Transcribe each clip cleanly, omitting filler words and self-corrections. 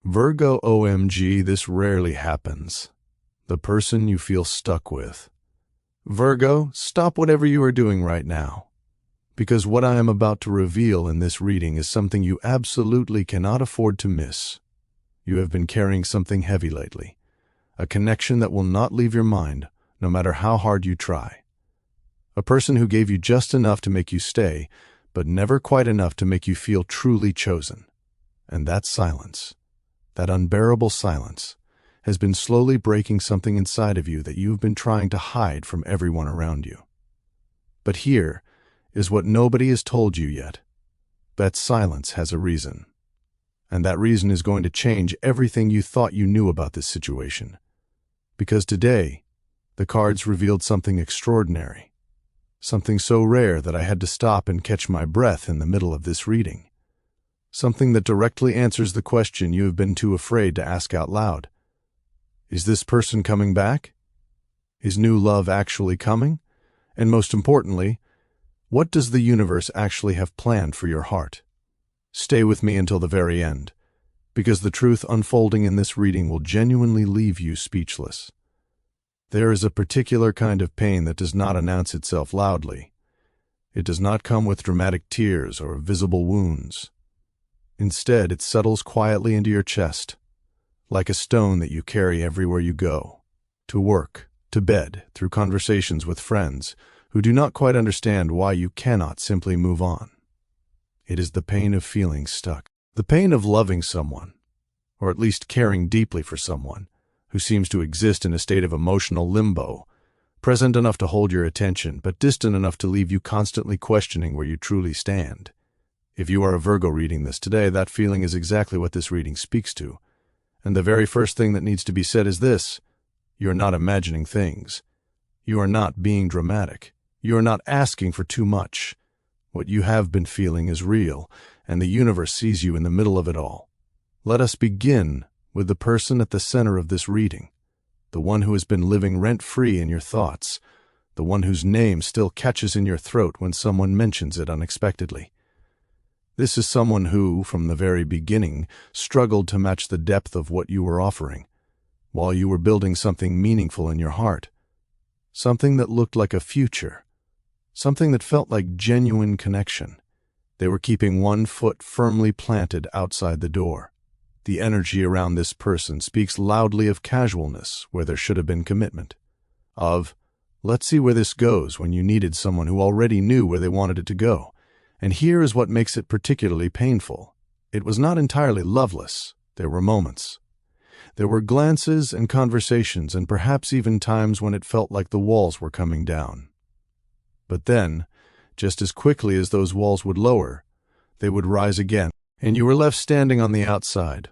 Virgo Omg, this rarely happens. The person you feel stuck with. Virgo, stop whatever you are doing right now. Because what I am about to reveal in this reading is something you absolutely cannot afford to miss. You have been carrying something heavy lately. A connection that will not leave your mind, no matter how hard you try. A person who gave you just enough to make you stay, but never quite enough to make you feel truly chosen. And that silence, that unbearable silence, has been slowly breaking something inside of you that you've been trying to hide from everyone around you. But here is what nobody has told you yet. That silence has a reason. And that reason is going to change everything you thought you knew about this situation. Because today, the cards revealed something extraordinary. Something so rare that I had to stop and catch my breath in the middle of this reading. Something that directly answers the question you have been too afraid to ask out loud. Is this person coming back? Is new love actually coming? And most importantly, what does the universe actually have planned for your heart? Stay with me until the very end, because the truth unfolding in this reading will genuinely leave you speechless. There is a particular kind of pain that does not announce itself loudly. It does not come with dramatic tears or visible wounds. Instead, it settles quietly into your chest, like a stone that you carry everywhere you go, to work, to bed, through conversations with friends who do not quite understand why you cannot simply move on. It is the pain of feeling stuck, the pain of loving someone, or at least caring deeply for someone, who seems to exist in a state of emotional limbo, present enough to hold your attention, but distant enough to leave you constantly questioning where you truly stand. If you are a Virgo reading this today, that feeling is exactly what this reading speaks to. And the very first thing that needs to be said is this: you are not imagining things. You are not being dramatic. You are not asking for too much. What you have been feeling is real, and the universe sees you in the middle of it all. Let us begin with the person at the center of this reading, the one who has been living rent-free in your thoughts, the one whose name still catches in your throat when someone mentions it unexpectedly. This is someone who, from the very beginning, struggled to match the depth of what you were offering, while you were building something meaningful in your heart, something that looked like a future, something that felt like genuine connection. They were keeping one foot firmly planted outside the door. The energy around this person speaks loudly of casualness where there should have been commitment, of, let's see where this goes, when you needed someone who already knew where they wanted it to go. And here is what makes it particularly painful. It was not entirely loveless. There were moments. There were glances and conversations, and perhaps even times when it felt like the walls were coming down. But then, just as quickly as those walls would lower, they would rise again, and you were left standing on the outside,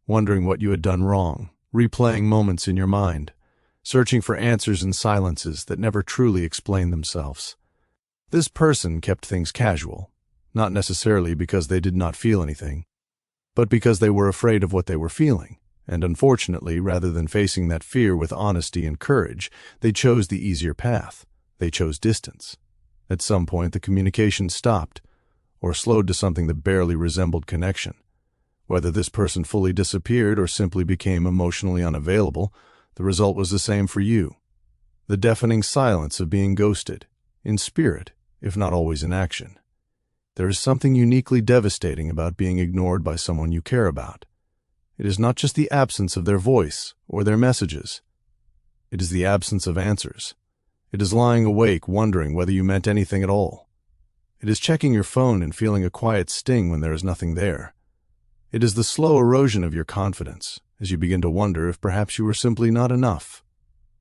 wondering what you had done wrong, replaying moments in your mind, searching for answers in silences that never truly explained themselves. This person kept things casual, not necessarily because they did not feel anything, but because they were afraid of what they were feeling, and unfortunately, rather than facing that fear with honesty and courage, they chose the easier path. They chose distance. At some point, the communication stopped, or slowed to something that barely resembled connection. Whether this person fully disappeared or simply became emotionally unavailable, the result was the same for you. The deafening silence of being ghosted, in spirit, if not always in action. There is something uniquely devastating about being ignored by someone you care about. It is not just the absence of their voice or their messages. It is the absence of answers. It is lying awake wondering whether you meant anything at all. It is checking your phone and feeling a quiet sting when there is nothing there. It is the slow erosion of your confidence as you begin to wonder if perhaps you were simply not enough.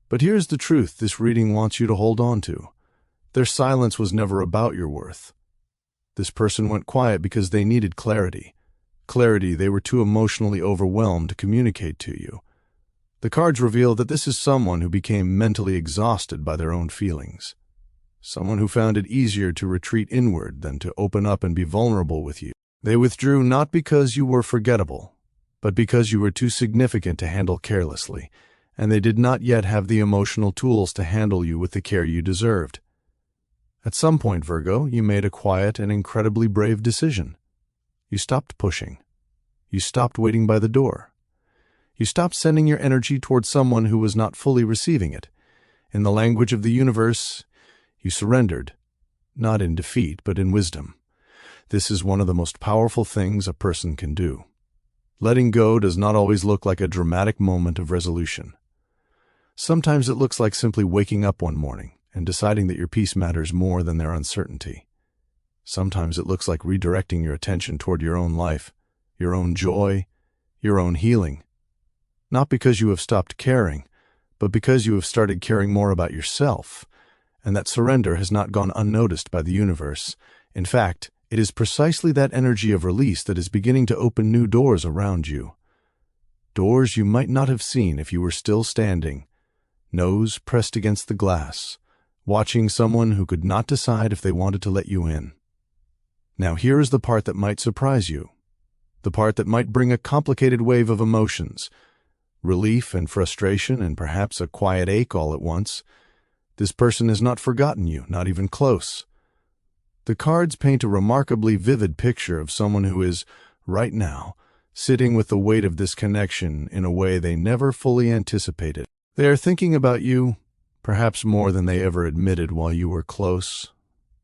But here's the truth this reading wants you to hold on to. Their silence was never about your worth. This person went quiet because they needed clarity. Clarity they were too emotionally overwhelmed to communicate to you. The cards reveal that this is someone who became mentally exhausted by their own feelings. Someone who found it easier to retreat inward than to open up and be vulnerable with you. They withdrew not because you were forgettable, but because you were too significant to handle carelessly, and they did not yet have the emotional tools to handle you with the care you deserved. At some point, Virgo, you made a quiet and incredibly brave decision. You stopped pushing. You stopped waiting by the door. You stopped sending your energy towards someone who was not fully receiving it. In the language of the universe, you surrendered, not in defeat, but in wisdom. This is one of the most powerful things a person can do. Letting go does not always look like a dramatic moment of resolution. Sometimes it looks like simply waking up one morning and deciding that your peace matters more than their uncertainty. Sometimes it looks like redirecting your attention toward your own life, your own joy, your own healing. Not because you have stopped caring, but because you have started caring more about yourself, and that surrender has not gone unnoticed by the universe. In fact, it is precisely that energy of release that is beginning to open new doors around you. Doors you might not have seen if you were still standing, nose pressed against the glass, watching someone who could not decide if they wanted to let you in. Now here is the part that might surprise you, the part that might bring a complicated wave of emotions, relief and frustration and perhaps a quiet ache all at once. This person has not forgotten you, not even close. The cards paint a remarkably vivid picture of someone who is, right now, sitting with the weight of this connection in a way they never fully anticipated. They are thinking about you, perhaps more than they ever admitted while you were close.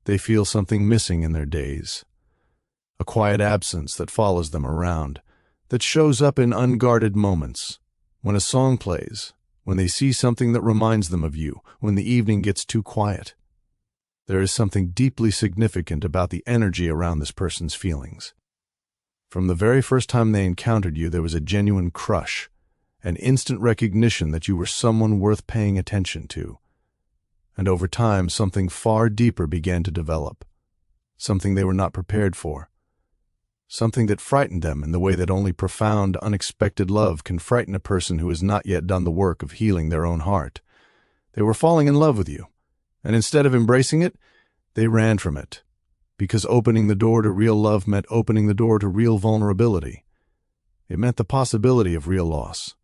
They feel something missing in their days. A quiet absence that follows them around, that shows up in unguarded moments. When a song plays, when they see something that reminds them of you, when the evening gets too quiet. There is something deeply significant about the energy around this person's feelings. From the very first time they encountered you, there was a genuine crush, an instant recognition that you were someone worth paying attention to. And over time, something far deeper began to develop, something they were not prepared for, something that frightened them in the way that only profound, unexpected love can frighten a person who has not yet done the work of healing their own heart. They were falling in love with you, and instead of embracing it, they ran from it, because opening the door to real love meant opening the door to real vulnerability. It meant the possibility of real loss,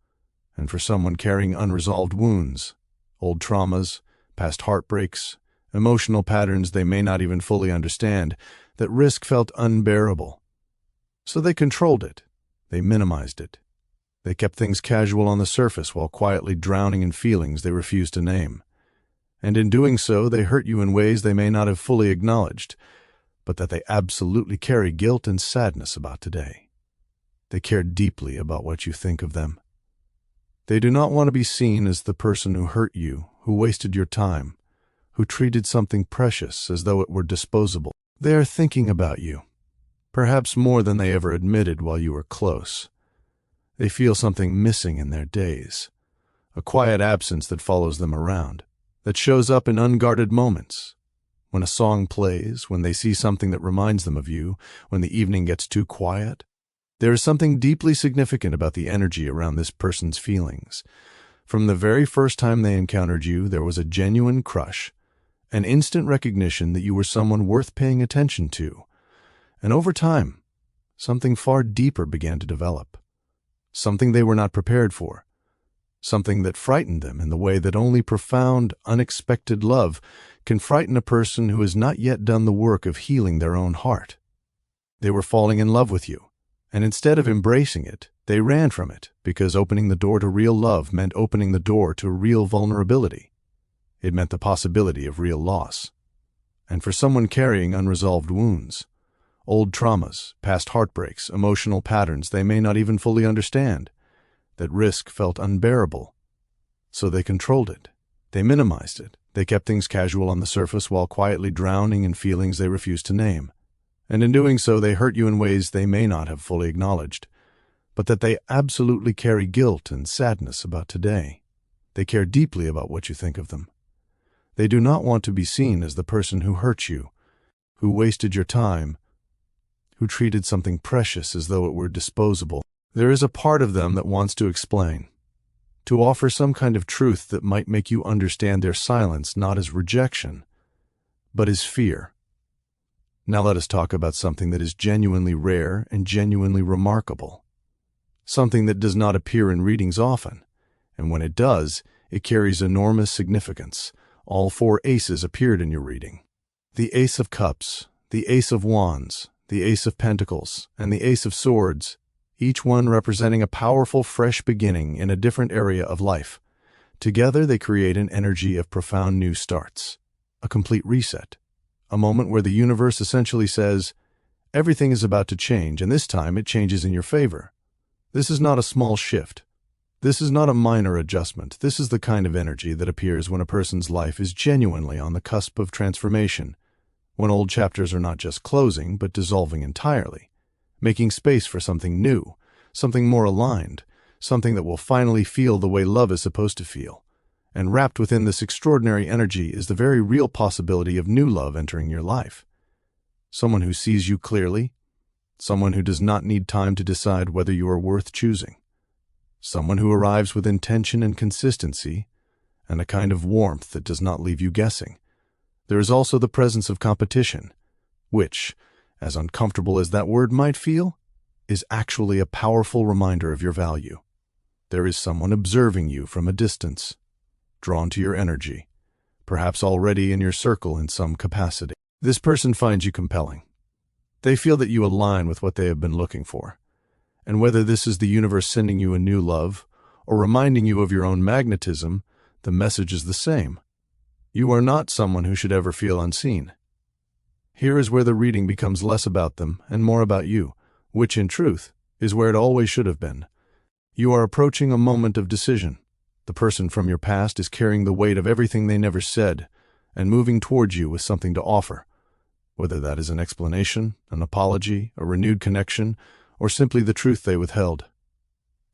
and for someone carrying unresolved wounds, old traumas, past heartbreaks, emotional patterns they may not even fully understand, that risk felt unbearable. So they controlled it, they minimized it. They kept things casual on the surface while quietly drowning in feelings they refused to name. And in doing so, they hurt you in ways they may not have fully acknowledged, but that they absolutely carry guilt and sadness about today. They care deeply about what you think of them. They do not want to be seen as the person who hurt you, who wasted your time, who treated something precious as though it were disposable. They are thinking about you, perhaps more than they ever admitted while you were close. They feel something missing in their days, a quiet absence that follows them around, that shows up in unguarded moments. When a song plays, when they see something that reminds them of you, when the evening gets too quiet. There is something deeply significant about the energy around this person's feelings. From the very first time they encountered you, there was a genuine crush, an instant recognition that you were someone worth paying attention to. And over time, something far deeper began to develop, something they were not prepared for, something that frightened them in the way that only profound, unexpected love can frighten a person who has not yet done the work of healing their own heart. They were falling in love with you, and instead of embracing it, they ran from it, because opening the door to real love meant opening the door to real vulnerability. It meant the possibility of real loss. And for someone carrying unresolved wounds, old traumas, past heartbreaks, emotional patterns they may not even fully understand, that risk felt unbearable. So they controlled it. They minimized it. They kept things casual on the surface while quietly drowning in feelings they refused to name. And in doing so, they hurt you in ways they may not have fully acknowledged, but that they absolutely carry guilt and sadness about today. They care deeply about what you think of them. They do not want to be seen as the person who hurt you, who wasted your time, who treated something precious as though it were disposable. There is a part of them that wants to explain, to offer some kind of truth that might make you understand their silence not as rejection, but as fear. Now let us talk about something that is genuinely rare and genuinely remarkable. Something that does not appear in readings often, and when it does, it carries enormous significance. All four aces appeared in your reading. The Ace of Cups, the Ace of Wands, the Ace of Pentacles, and the Ace of Swords, each one representing a powerful, fresh beginning in a different area of life. Together, they create an energy of profound new starts, a complete reset, a moment where the universe essentially says, everything is about to change, and this time it changes in your favor. This is not a small shift. This is not a minor adjustment. This is the kind of energy that appears when a person's life is genuinely on the cusp of transformation, when old chapters are not just closing, but dissolving entirely, making space for something new, something more aligned, something that will finally feel the way love is supposed to feel. And wrapped within this extraordinary energy is the very real possibility of new love entering your life. Someone who sees you clearly, someone who does not need time to decide whether you are worth choosing, someone who arrives with intention and consistency, and a kind of warmth that does not leave you guessing. There is also the presence of competition, which, as uncomfortable as that word might feel, is actually a powerful reminder of your value. There is someone observing you from a distance, drawn to your energy, perhaps already in your circle in some capacity. This person finds you compelling. They feel that you align with what they have been looking for. And whether this is the universe sending you a new love or reminding you of your own magnetism, the message is the same. You are not someone who should ever feel unseen. Here is where the reading becomes less about them and more about you, which in truth is where it always should have been. You are approaching a moment of decision. The person from your past is carrying the weight of everything they never said and moving towards you with something to offer, whether that is an explanation, an apology, a renewed connection, or simply the truth they withheld.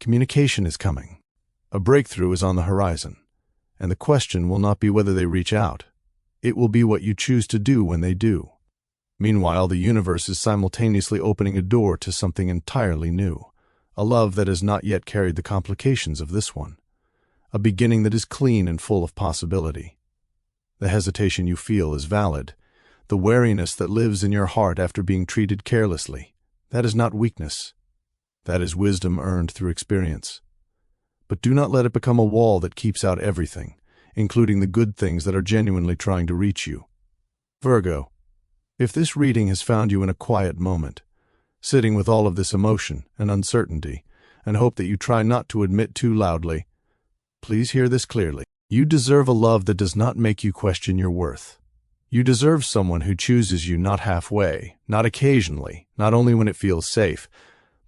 Communication is coming. A breakthrough is on the horizon, and the question will not be whether they reach out. It will be what you choose to do when they do. Meanwhile, the universe is simultaneously opening a door to something entirely new, a love that has not yet carried the complications of this one, a beginning that is clean and full of possibility. The hesitation you feel is valid, the wariness that lives in your heart after being treated carelessly. That is not weakness. That is wisdom earned through experience. But do not let it become a wall that keeps out everything, including the good things that are genuinely trying to reach you. Virgo, if this reading has found you in a quiet moment, sitting with all of this emotion and uncertainty, and hope that you try not to admit too loudly, please hear this clearly. You deserve a love that does not make you question your worth. You deserve someone who chooses you not halfway, not occasionally, not only when it feels safe,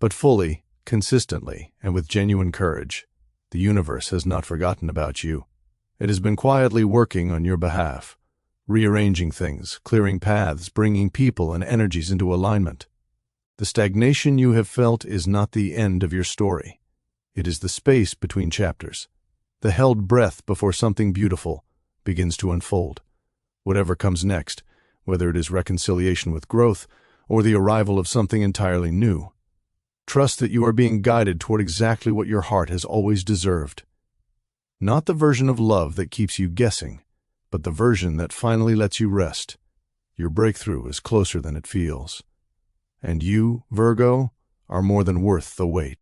but fully, consistently, and with genuine courage. The universe has not forgotten about you. It has been quietly working on your behalf, rearranging things, clearing paths, bringing people and energies into alignment. The stagnation you have felt is not the end of your story. It is the space between chapters, the held breath before something beautiful begins to unfold. Whatever comes next, whether it is reconciliation with growth or the arrival of something entirely new, trust that you are being guided toward exactly what your heart has always deserved. Not the version of love that keeps you guessing, but the version that finally lets you rest. Your breakthrough is closer than it feels. And you, Virgo, are more than worth the wait.